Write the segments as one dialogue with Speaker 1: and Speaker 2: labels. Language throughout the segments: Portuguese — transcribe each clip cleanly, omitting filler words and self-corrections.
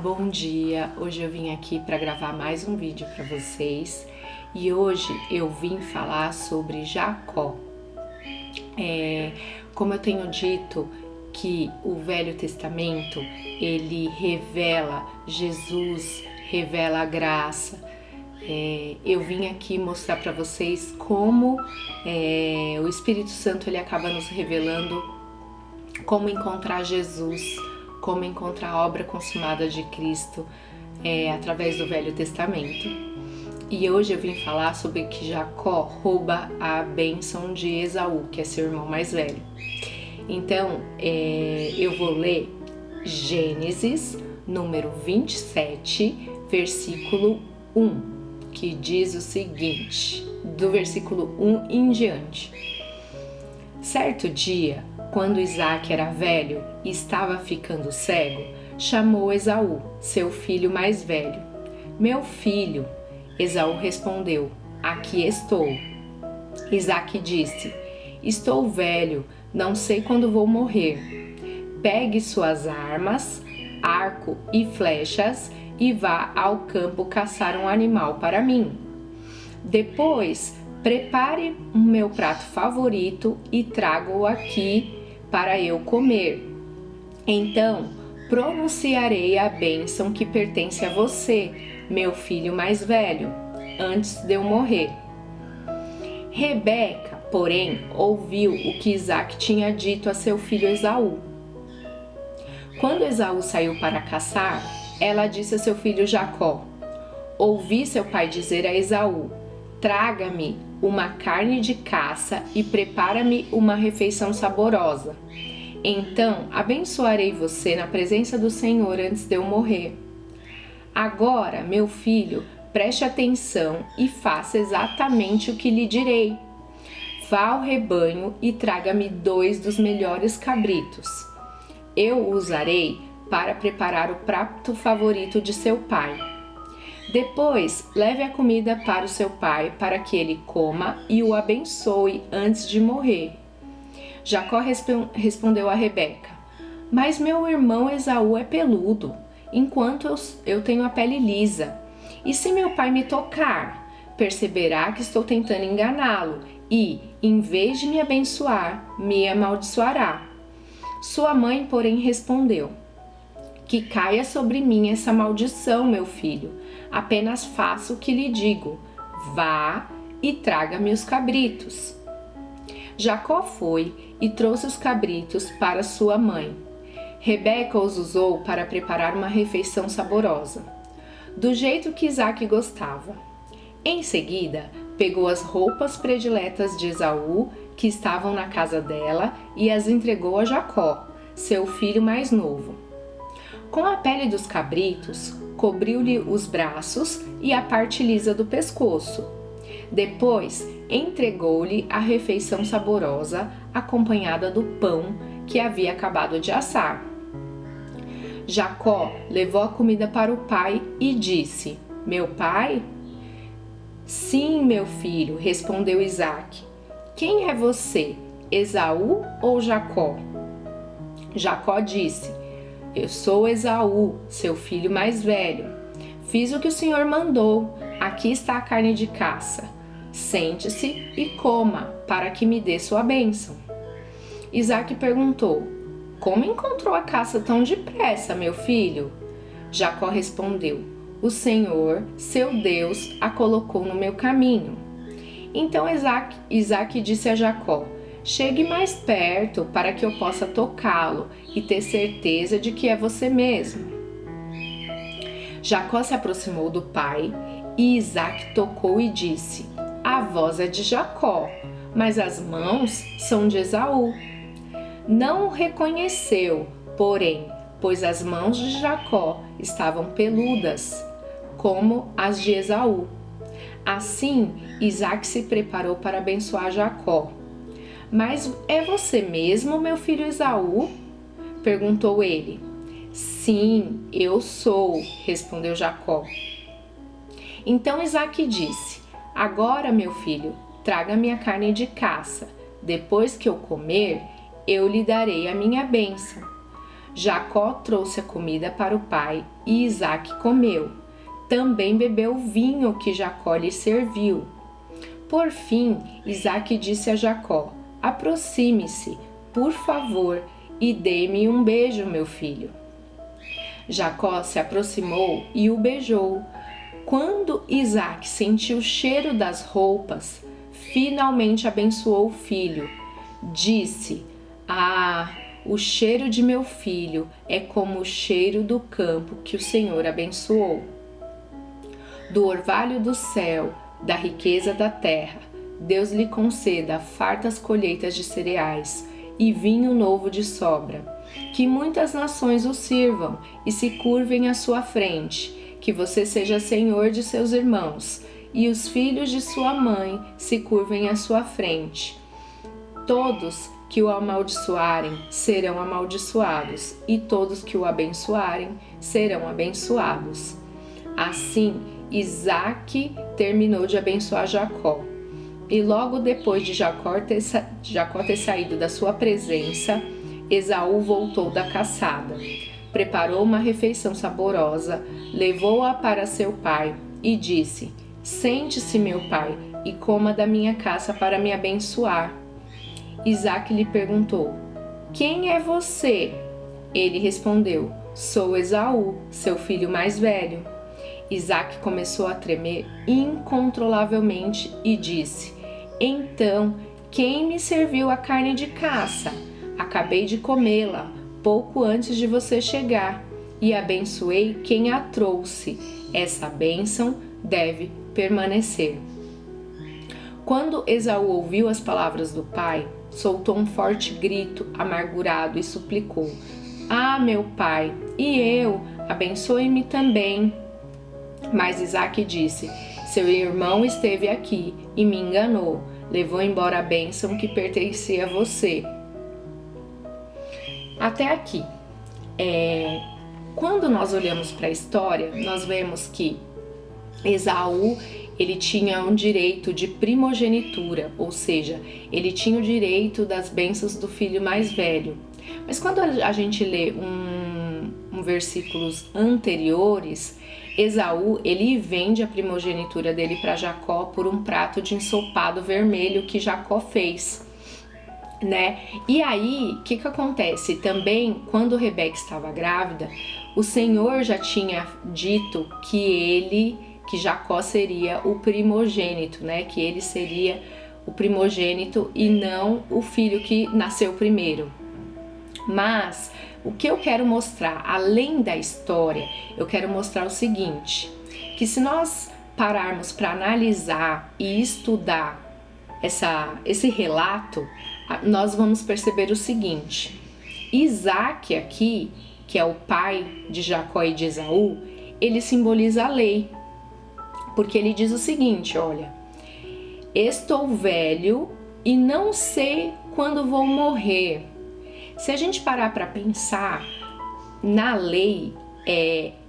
Speaker 1: bom dia! Hoje eu vim aqui para gravar mais um vídeo para vocês e hoje eu vim falar sobre Jacó. Como eu tenho dito que o Velho Testamento ele revela Jesus, revela a graça, eu vim aqui mostrar para vocês como o Espírito Santo ele acaba nos revelando como encontrar Jesus, como encontrar a obra consumada de Cristo através do Velho Testamento. E hoje eu vim falar sobre que Jacó rouba a bênção de Esaú, que é seu irmão mais velho. Então, eu vou ler Gênesis, número 27, versículo 1, que diz o seguinte, do versículo 1 em diante. Certo dia, quando Isaac era velho e estava ficando cego, chamou Esaú, seu filho mais velho. Meu filho, Esaú respondeu, aqui estou. Isaac disse, estou velho, não sei quando vou morrer. Pegue suas armas, arco e flechas e vá ao campo caçar um animal para mim. Depois, prepare o meu prato favorito e traga-o aqui para eu comer. Então, pronunciarei a bênção que pertence a você, meu filho mais velho, antes de eu morrer. Rebeca, porém, ouviu o que Isaac tinha dito a seu filho Esaú. Quando Esaú saiu para caçar, ela disse a seu filho Jacó, ouvi seu pai dizer a Esaú, traga-me uma carne de caça e prepara-me uma refeição saborosa. Então abençoarei você na presença do Senhor antes de eu morrer. Agora, meu filho, preste atenção e faça exatamente o que lhe direi. Vá ao rebanho e traga-me 2 dos melhores cabritos. Eu usarei para preparar o prato favorito de seu pai. Depois, leve a comida para o seu pai, para que ele coma e o abençoe antes de morrer. Jacó respondeu a Rebeca, mas meu irmão Esaú é peludo, enquanto eu tenho a pele lisa. E se meu pai me tocar, perceberá que estou tentando enganá-lo e, em vez de me abençoar, me amaldiçoará. Sua mãe, porém, respondeu, que caia sobre mim essa maldição, meu filho. Apenas faça o que lhe digo. Vá e traga-me os cabritos. Jacó foi e trouxe os cabritos para sua mãe. Rebeca os usou para preparar uma refeição saborosa, do jeito que Isaac gostava. Em seguida, pegou as roupas prediletas de Esaú, que estavam na casa dela, e as entregou a Jacó, seu filho mais novo. Com a pele dos cabritos, cobriu-lhe os braços e a parte lisa do pescoço. Depois, entregou-lhe a refeição saborosa, acompanhada do pão que havia acabado de assar. Jacó levou a comida para o pai e disse, meu pai? Sim, meu filho, respondeu Isaac. Quem é você, Esaú ou Jacó? Jacó disse, eu sou Esaú, seu filho mais velho. Fiz o que o Senhor mandou. Aqui está a carne de caça. Sente-se e coma, para que me dê sua bênção. Isaac perguntou, como encontrou a caça tão depressa, meu filho? Jacó respondeu, o Senhor, seu Deus, a colocou no meu caminho. Então Isaac disse a Jacó, chegue mais perto para que eu possa tocá-lo e ter certeza de que é você mesmo. Jacó se aproximou do pai e Isaac tocou e disse, a voz é de Jacó, mas as mãos são de Esaú. Não o reconheceu, porém, pois as mãos de Jacó estavam peludas, como as de Esaú. Assim, Isaac se preparou para abençoar Jacó. Mas é você mesmo, meu filho Esaú? Perguntou ele. Sim, eu sou, respondeu Jacó. Então Isaac disse, agora, meu filho, traga-me a carne de caça. Depois que eu comer, eu lhe darei a minha bênção. Jacó trouxe a comida para o pai e Isaque comeu. Também bebeu o vinho que Jacó lhe serviu. Por fim, Isaque disse a Jacó: aproxime-se, por favor, e dê-me um beijo, meu filho. Jacó se aproximou e o beijou. Quando Isaque sentiu o cheiro das roupas, finalmente abençoou o filho. Disse: ah, o cheiro de meu filho é como o cheiro do campo que o Senhor abençoou. Do orvalho do céu, da riqueza da terra, Deus lhe conceda fartas colheitas de cereais e vinho novo de sobra. Que muitas nações o sirvam e se curvem à sua frente. Que você seja senhor de seus irmãos e os filhos de sua mãe se curvem à sua frente. Todos que o amaldiçoarem serão amaldiçoados, e todos que o abençoarem serão abençoados. Assim, Isaque terminou de abençoar Jacó. E logo depois de Jacó ter saído da sua presença, Esaú voltou da caçada. Preparou uma refeição saborosa, levou-a para seu pai e disse: sente-se, meu pai, e coma da minha caça para me abençoar. Isaque lhe perguntou: quem é você? Ele respondeu: sou Esaú, seu filho mais velho. Isaque começou a tremer incontrolavelmente e disse: então, quem me serviu a carne de caça? Acabei de comê-la pouco antes de você chegar e abençoei quem a trouxe. Essa bênção deve permanecer. Quando Esaú ouviu as palavras do pai, soltou um forte grito amargurado e suplicou: ah, meu pai, e eu? Abençoe-me também. Mas Isaque disse: seu irmão esteve aqui e me enganou, levou embora a bênção que pertencia a você. Até aqui. Quando nós olhamos para a história, nós vemos que Esaú, ele tinha um direito de primogenitura, ou seja, ele tinha o direito das bênçãos do filho mais velho. Mas quando a gente lê versículos anteriores, Esaú, ele vende a primogenitura dele para Jacó por um prato de ensopado vermelho que Jacó fez, né? E aí, o que acontece? Também, quando Rebeca estava grávida, o Senhor já tinha dito que Jacó seria o primogênito, né? Que ele seria o primogênito e não o filho que nasceu primeiro. Mas o que eu quero mostrar, além da história, eu quero mostrar o seguinte, que se nós pararmos para analisar e estudar esse relato, nós vamos perceber o seguinte: Isaque aqui, que é o pai de Jacó e de Esaú, ele simboliza a lei, porque ele diz o seguinte: olha, estou velho e não sei quando vou morrer. Se a gente parar para pensar, na lei,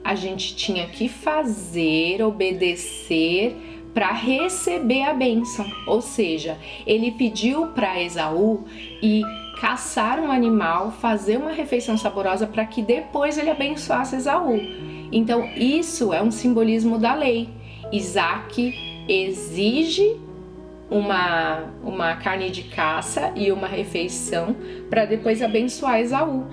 Speaker 1: a gente tinha que fazer, obedecer para receber a bênção. Ou seja, ele pediu para Esaú ir caçar um animal, fazer uma refeição saborosa para que depois ele abençoasse Esaú. Então isso é um simbolismo da lei. Isaque exige uma carne de caça e uma refeição para depois abençoar Esaú.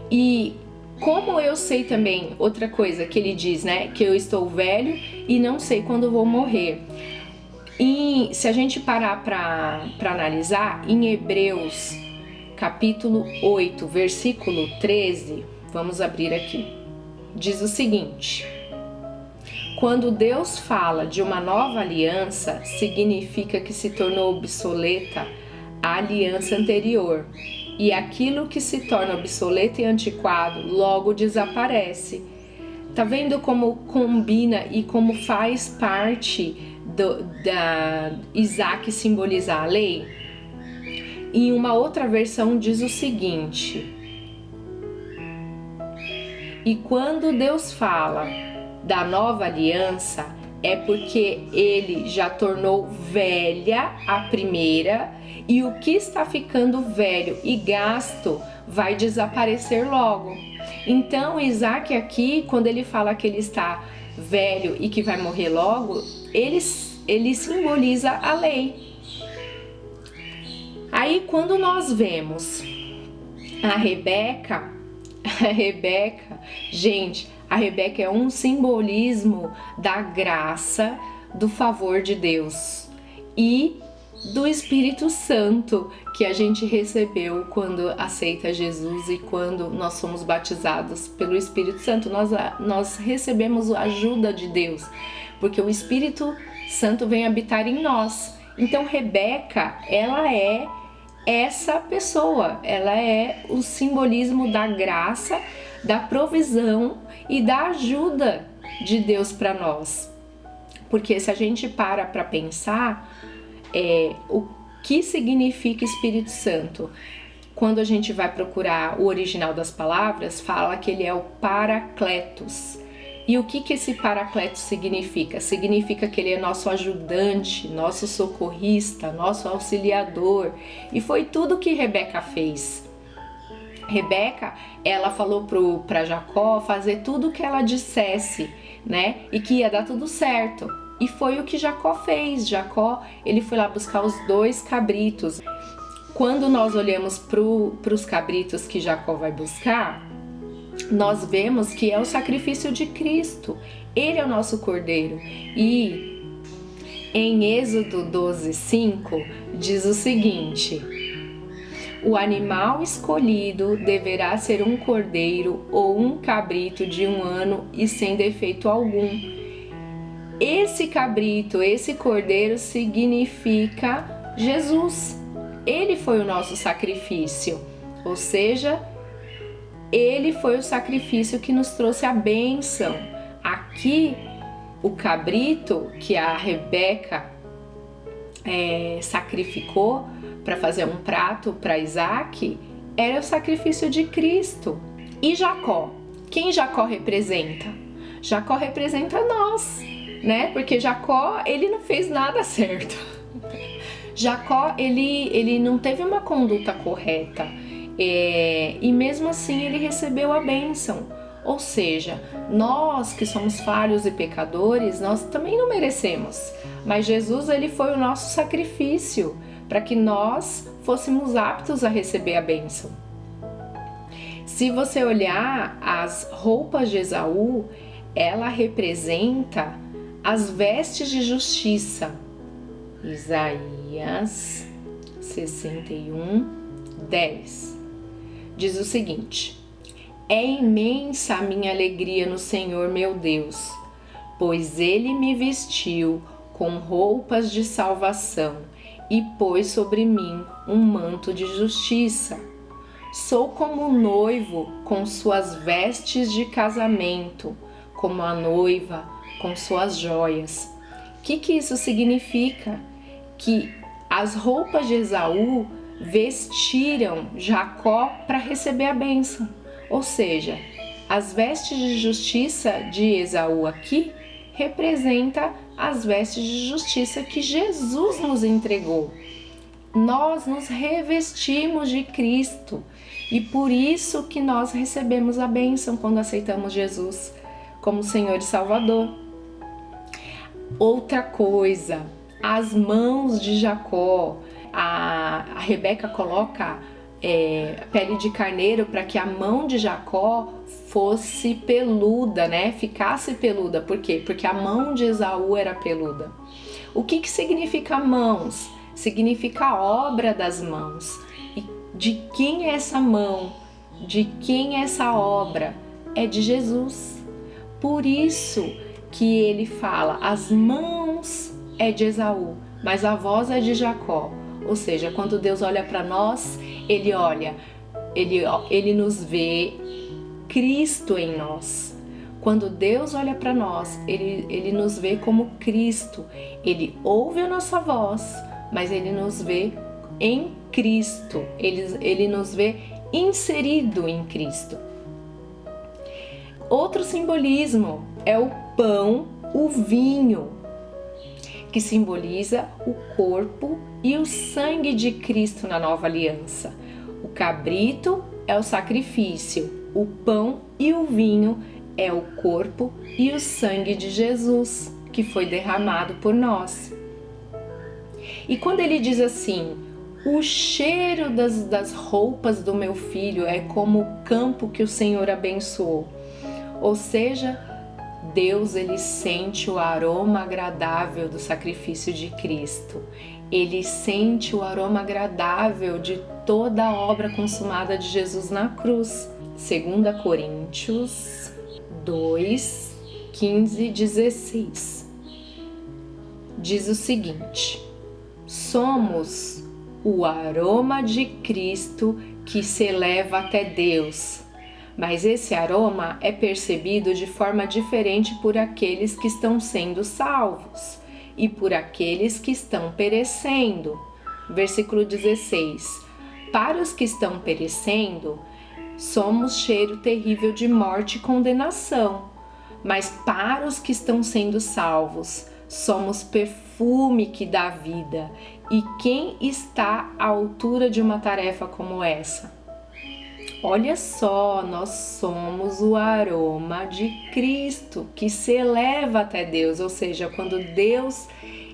Speaker 1: E como eu sei também, outra coisa que ele diz, né, que eu estou velho e não sei quando vou morrer. E se a gente parar para analisar, em Hebreus capítulo 8, versículo 13, vamos abrir aqui, diz o seguinte: quando Deus fala de uma nova aliança, significa que se tornou obsoleta a aliança anterior, e aquilo que se torna obsoleto e antiquado logo desaparece. Tá vendo como combina e como faz parte da Isaque simbolizar a lei? Em uma outra versão diz o seguinte: e quando Deus fala da nova aliança, é porque ele já tornou velha a primeira, e o que está ficando velho e gasto vai desaparecer logo. Então Isaac aqui, quando ele fala que ele está velho e que vai morrer logo, ele simboliza a lei. Aí quando nós vemos a Rebeca, gente, a Rebeca é um simbolismo da graça, do favor de Deus e do Espírito Santo que a gente recebeu quando aceita Jesus e quando nós somos batizados pelo Espírito Santo. Nós recebemos a ajuda de Deus, porque o Espírito Santo vem habitar em nós. Então Rebeca, ela é essa pessoa, ela é o simbolismo da graça, da provisão e da ajuda de Deus para nós. Porque se a gente para pensar, o que significa Espírito Santo? Quando a gente vai procurar o original das palavras, fala que ele é o Paracletos. E o que esse Paracletos significa? Significa que ele é nosso ajudante, nosso socorrista, nosso auxiliador. E foi tudo que Rebeca fez. Rebeca, ela falou para Jacó fazer tudo o que ela dissesse, né? E que ia dar tudo certo. E foi o que Jacó fez. Jacó, ele foi lá buscar os 2 cabritos. Quando nós olhamos para os cabritos que Jacó vai buscar, nós vemos que é o sacrifício de Cristo. Ele é o nosso cordeiro. E em Êxodo 12:5 diz o seguinte: o animal escolhido deverá ser um cordeiro ou um cabrito de 1 ano e sem defeito algum. Esse cabrito, esse cordeiro significa Jesus. Ele foi o nosso sacrifício, ou seja, ele foi o sacrifício que nos trouxe a bênção. Aqui, o cabrito que a Rebeca sacrificou para fazer um prato para Isaac era o sacrifício de Cristo. E Jacó? Quem Jacó representa? Jacó representa nós, né? Porque Jacó, ele não fez nada certo. Jacó, ele não teve uma conduta correta. E mesmo assim ele recebeu a bênção. Ou seja, nós que somos falhos e pecadores, nós também não merecemos. Mas Jesus, ele foi o nosso sacrifício para que nós fôssemos aptos a receber a bênção. Se você olhar as roupas de Esaú, ela representa as vestes de justiça. Isaías 61:10 diz o seguinte: é imensa a minha alegria no Senhor meu Deus, pois Ele me vestiu com roupas de salvação e pôs sobre mim um manto de justiça. Sou como um noivo com suas vestes de casamento, como a noiva com suas joias. O que isso significa? Que as roupas de Esaú vestiram Jacó para receber a bênção. Ou seja, as vestes de justiça de Esaú aqui representa as vestes de justiça que Jesus nos entregou. Nós nos revestimos de Cristo e por isso que nós recebemos a bênção quando aceitamos Jesus como Senhor e Salvador. Outra coisa, as mãos de Jacó. A Rebeca coloca pele de carneiro para que a mão de Jacó fosse peluda, né? Ficasse peluda. Por quê? Porque a mão de Esaú era peluda. O que significa mãos? Significa a obra das mãos. E de quem é essa mão? De quem é essa obra? É de Jesus. Por isso que ele fala, as mãos é de Esaú, mas a voz é de Jacó. Ou seja, quando Deus olha para nós, ele nos vê Cristo em nós. Quando Deus olha para nós, ele nos vê como Cristo. Ele ouve a nossa voz, mas ele nos vê em Cristo. Ele nos vê inserido em Cristo. Outro simbolismo é o pão, o vinho. que simboliza o corpo e o sangue de Cristo na nova aliança. O cabrito é o sacrifício, o pão e o vinho é o corpo e o sangue de Jesus, que foi derramado por nós. E quando ele diz assim, o cheiro das roupas do meu filho é como o campo que o Senhor abençoou. Ou seja, Deus ele sente o aroma agradável do sacrifício de Cristo. Ele sente o aroma agradável de toda a obra consumada de Jesus na cruz. 2 Coríntios 2, 15 e 16. Diz o seguinte: somos o aroma de Cristo que se eleva até Deus, mas esse aroma é percebido de forma diferente por aqueles que estão sendo salvos e por aqueles que estão perecendo. Versículo 16. Para os que estão perecendo, somos cheiro terrível de morte e condenação, mas para os que estão sendo salvos, somos perfume que dá vida. E quem está à altura de uma tarefa como essa? Olha só, nós somos o aroma de Cristo que se eleva até Deus, ou seja, quando Deus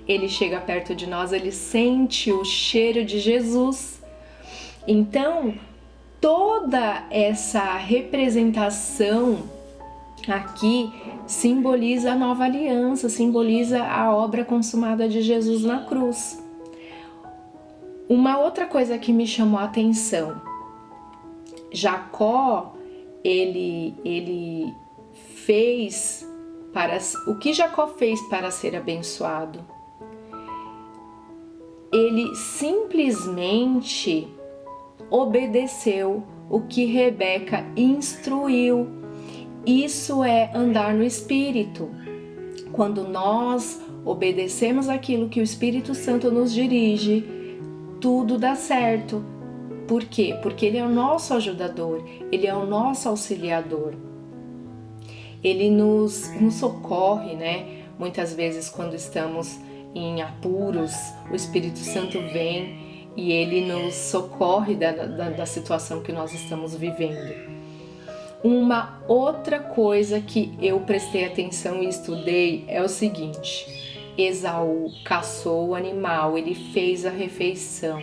Speaker 1: ele chega perto de nós, ele sente o cheiro de Jesus. Então, toda essa representação aqui simboliza a nova aliança, simboliza a obra consumada de Jesus na cruz. Uma outra coisa que me chamou a atenção, Jacó, ele fez o que Jacó fez para ser abençoado? Ele simplesmente obedeceu o que Rebeca instruiu. Isso é andar no Espírito. Quando nós obedecemos aquilo que o Espírito Santo nos dirige, tudo dá certo. Por quê? Porque Ele é o nosso ajudador, Ele é o nosso auxiliador. Ele nos socorre, né? Muitas vezes quando estamos em apuros, o Espírito Santo vem e Ele nos socorre da situação que nós estamos vivendo. Uma outra coisa que eu prestei atenção e estudei é o seguinte: Esaú caçou o animal, ele fez a refeição,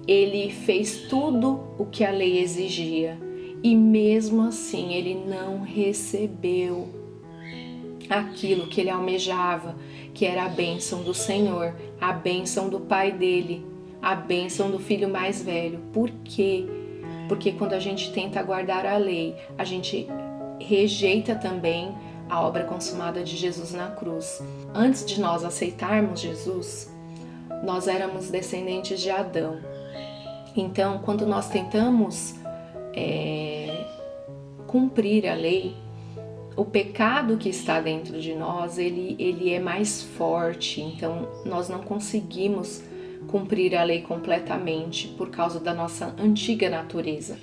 Speaker 1: ele fez tudo o que a lei exigia e mesmo assim ele não recebeu aquilo que ele almejava, que era a bênção do Senhor, a bênção do pai dele, a bênção do filho mais velho. Por quê? Porque quando a gente tenta guardar a lei, a gente rejeita também a obra consumada de Jesus na cruz. Antes de nós aceitarmos Jesus, nós éramos descendentes de Adão. Então, quando nós tentamos cumprir a lei, o pecado que está dentro de nós, ele é mais forte. Então, nós não conseguimos cumprir a lei completamente por causa da nossa antiga natureza.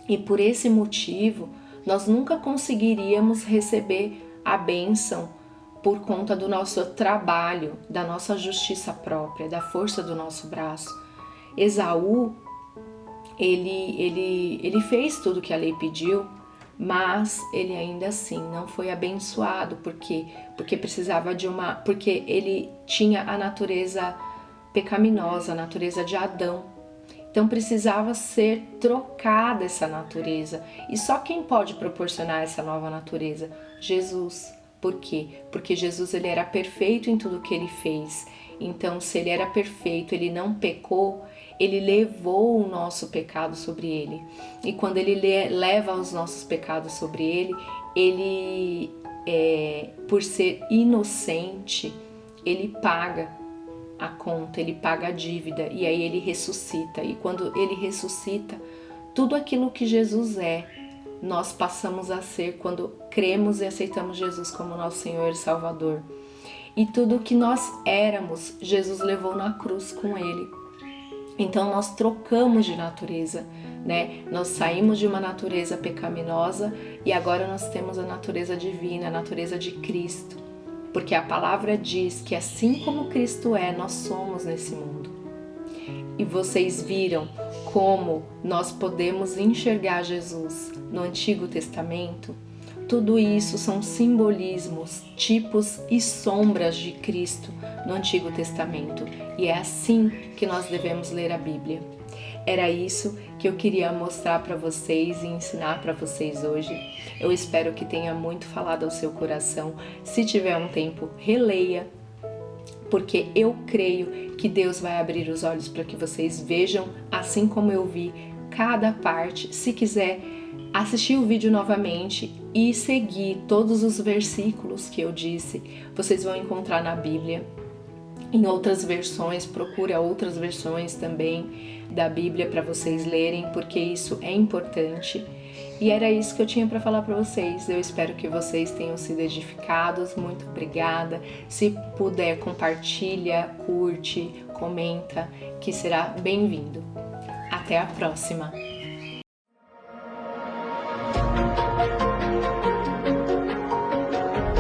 Speaker 1: E por esse motivo, nós nunca conseguiríamos receber a bênção por conta do nosso trabalho, da nossa justiça própria, da força do nosso braço. Esaú, ele fez tudo o que a lei pediu, mas ele ainda assim não foi abençoado. Por quê? Porque ele tinha a natureza pecaminosa, a natureza de Adão. Então precisava ser trocada essa natureza. E só quem pode proporcionar essa nova natureza? Jesus. Por quê? Porque Jesus ele era perfeito em tudo que ele fez. Então, se ele era perfeito, ele não pecou, ele levou o nosso pecado sobre ele. E quando ele leva os nossos pecados sobre ele, por ser inocente, ele paga a conta, ele paga a dívida e aí ele ressuscita. E quando ele ressuscita, tudo aquilo que Jesus é, nós passamos a ser quando cremos e aceitamos Jesus como nosso Senhor e Salvador. E tudo que nós éramos, Jesus levou na cruz com ele. Então nós trocamos de natureza, né? Nós saímos de uma natureza pecaminosa e agora nós temos a natureza divina, a natureza de Cristo. porque a palavra diz que assim como Cristo é, nós somos nesse mundo. E vocês viram como nós podemos enxergar Jesus no Antigo Testamento? Tudo isso são simbolismos, tipos e sombras de Cristo no Antigo Testamento. E é assim que nós devemos ler a Bíblia. Era isso que eu queria mostrar para vocês e ensinar para vocês hoje. Eu espero que tenha muito falado ao seu coração. Se tiver um tempo, releia, porque eu creio que Deus vai abrir os olhos para que vocês vejam, assim como eu vi, cada parte. Se quiser assistir o vídeo novamente e seguir todos os versículos que eu disse, vocês vão encontrar na Bíblia. Em outras versões, procura outras versões também da Bíblia para vocês lerem, porque isso é importante. E era isso que eu tinha para falar para vocês. Eu espero que vocês tenham sido edificados. Muito obrigada. Se puder, compartilha, curte, comenta, que será bem-vindo. Até a próxima!